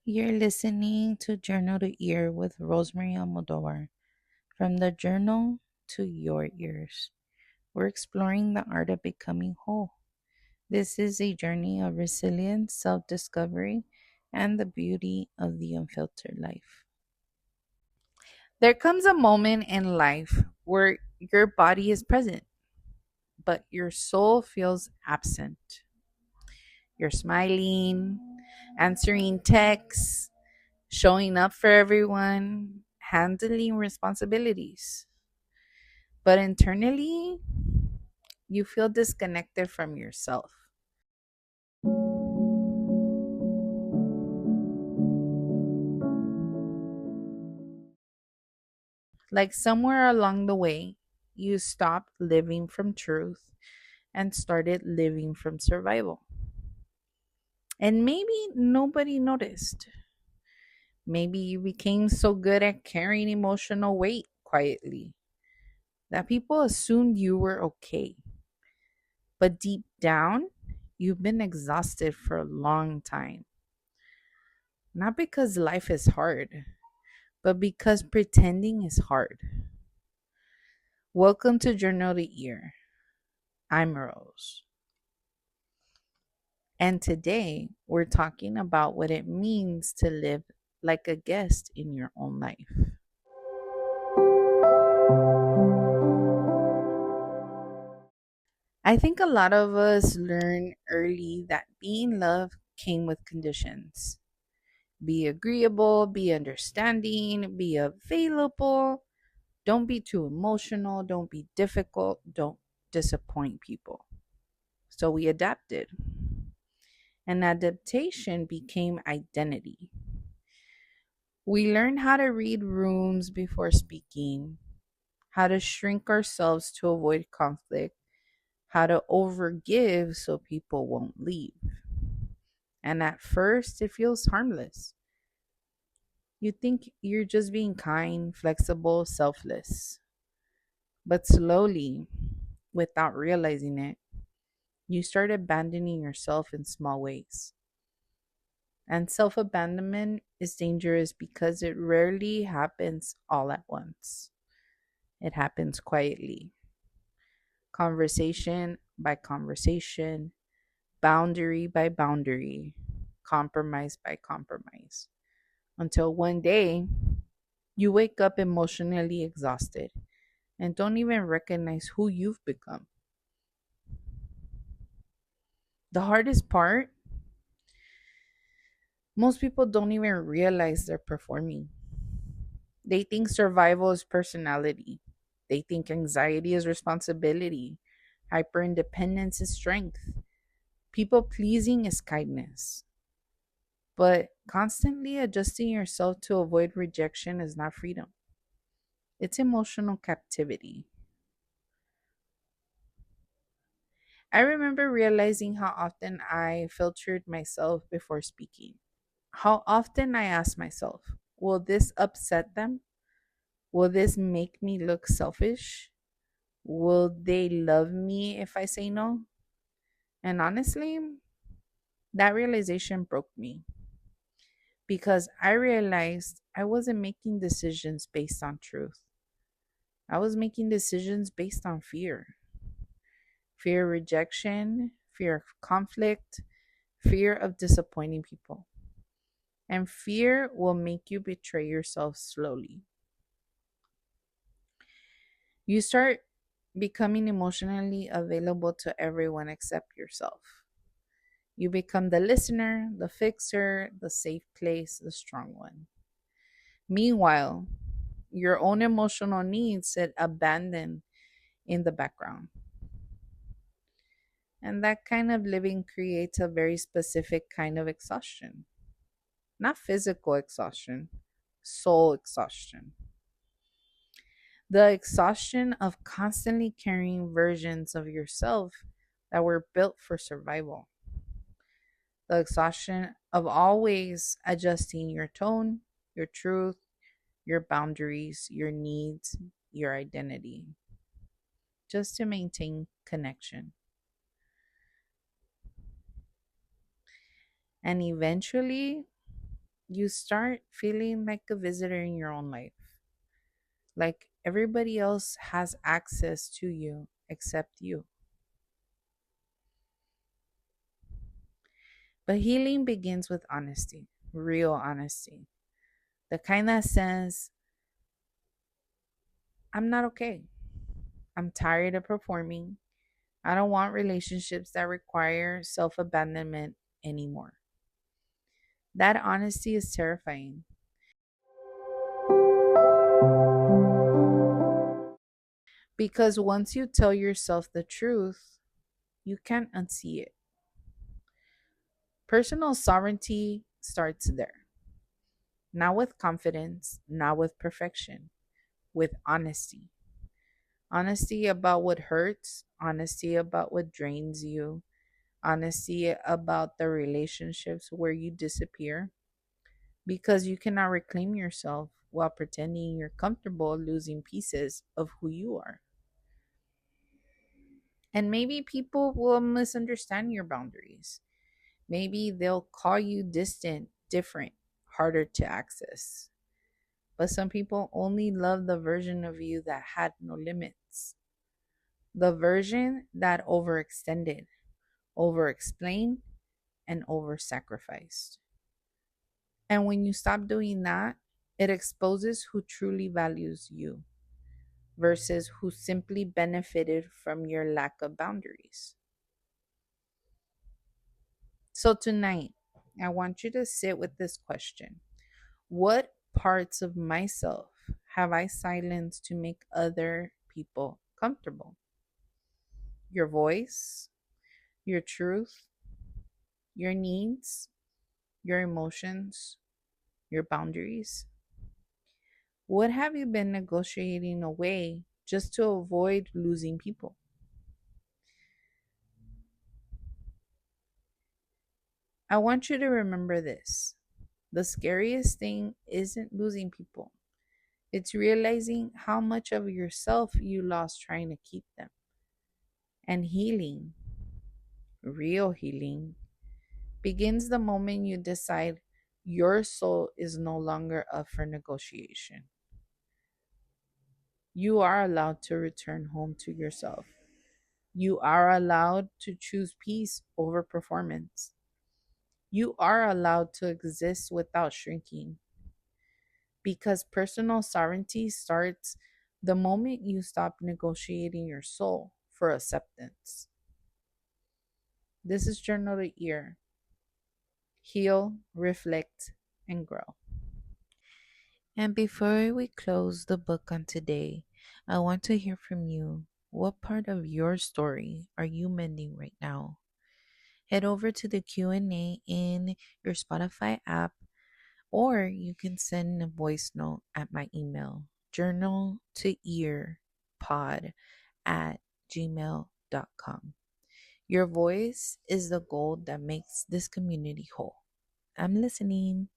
You're listening to Journal to Ear with Rosemary Almodovar. From the journal to your ears, we're exploring the art of becoming whole. This is a journey of resilience, self discovery, and the beauty of the unfiltered life. There comes a moment in life where your body is present, but your soul feels absent. You're smiling, answering texts, showing up for everyone, handling responsibilities. But internally, you feel disconnected from yourself. Like somewhere along the way, you stopped living from truth and started living from survival. And maybe nobody noticed. Maybe you became so good at carrying emotional weight quietly that people assumed you were okay. But deep down, you've been exhausted for a long time. Not because life is hard, but because pretending is hard. Welcome to Journal to Ear. I'm Rose. And today we're talking about what it means to live like a guest in your own life. I think a lot of us learn early that being loved came with conditions. Be agreeable, be understanding, be available. Don't be too emotional, don't be difficult, don't disappoint people. So we adapted. And adaptation became identity. We learned how to read rooms before speaking, how to shrink ourselves to avoid conflict, how to overgive so people won't leave. And at first, it feels harmless. You think you're just being kind, flexible, selfless. But slowly, without realizing it, you start abandoning yourself in small ways. And self abandonment is dangerous because it rarely happens all at once. It happens quietly, conversation by conversation, boundary by boundary, compromise by compromise. Until one day, you wake up emotionally exhausted and don't even recognize who you've become. The hardest part, most people don't even realize they're performing. They think survival is personality. They think anxiety is responsibility. Hyper independence is strength. People pleasing is kindness. But constantly adjusting yourself to avoid rejection is not freedom, it's emotional captivity. I remember realizing how often I filtered myself before speaking. How often I asked myself, will this upset them? Will this make me look selfish? Will they love me if I say no? And honestly, that realization broke me because I realized I wasn't making decisions based on truth. I was making decisions based on fear of rejection, fear of conflict, fear of disappointing people. And fear will make you betray yourself slowly. You start becoming emotionally available to everyone except yourself. You become the listener, the fixer, the safe place, the strong one. Meanwhile, your own emotional needs sit abandoned in the background. And that kind of living creates a very specific kind of exhaustion. Not physical exhaustion, soul exhaustion. The exhaustion of constantly carrying versions of yourself that were built for survival. The exhaustion of always adjusting your tone, your truth, your boundaries, your needs, your identity, just to maintain connection. And eventually, You start feeling like a visitor in your own life, like everybody else has access to you except you. But healing begins with honesty, real honesty, the kind that says, I'm not okay. I'm tired of performing. I don't want relationships that require self abandonment anymore. That honesty is terrifying because once you tell yourself the truth, you can't unsee it. Personal sovereignty starts there, not with confidence, not with perfection, with honesty. Honesty about what hurts, honesty about what drains you, honesty about the relationships where you disappear, because you cannot reclaim yourself while pretending you're comfortable losing pieces of who you are. And maybe people will misunderstand your boundaries. Maybe they'll call you distant, different, harder to access. But some people only love the version of you that had no limits, the version that overextended, overexplained, and over sacrificed. And when you stop doing that, it exposes who truly values you versus who simply benefited from your lack of boundaries. So tonight, I want you to sit with this question: what parts of myself have I silenced to make other people comfortable? Your voice, your truth, your needs, your emotions, your boundaries. What have you been negotiating away just to avoid losing people? I want you to remember this. The scariest thing isn't losing people, it's realizing how much of yourself you lost trying to keep them. And healing, real healing, begins the moment you decide your soul is no longer up for negotiation. You are allowed to return home to yourself. You are allowed to choose peace over performance. You are allowed to exist without shrinking because personal sovereignty starts the moment you stop negotiating your soul for acceptance. This is Journal to Ear. Heal, reflect, and grow. And before we close the book on today, I want to hear from you. What part of your story are you mending right now? Head over to the Q&A in your Spotify app, or you can send a voice note at my email, journaltoearpod@gmail.com. Your voice is the gold that makes this community whole. I'm listening.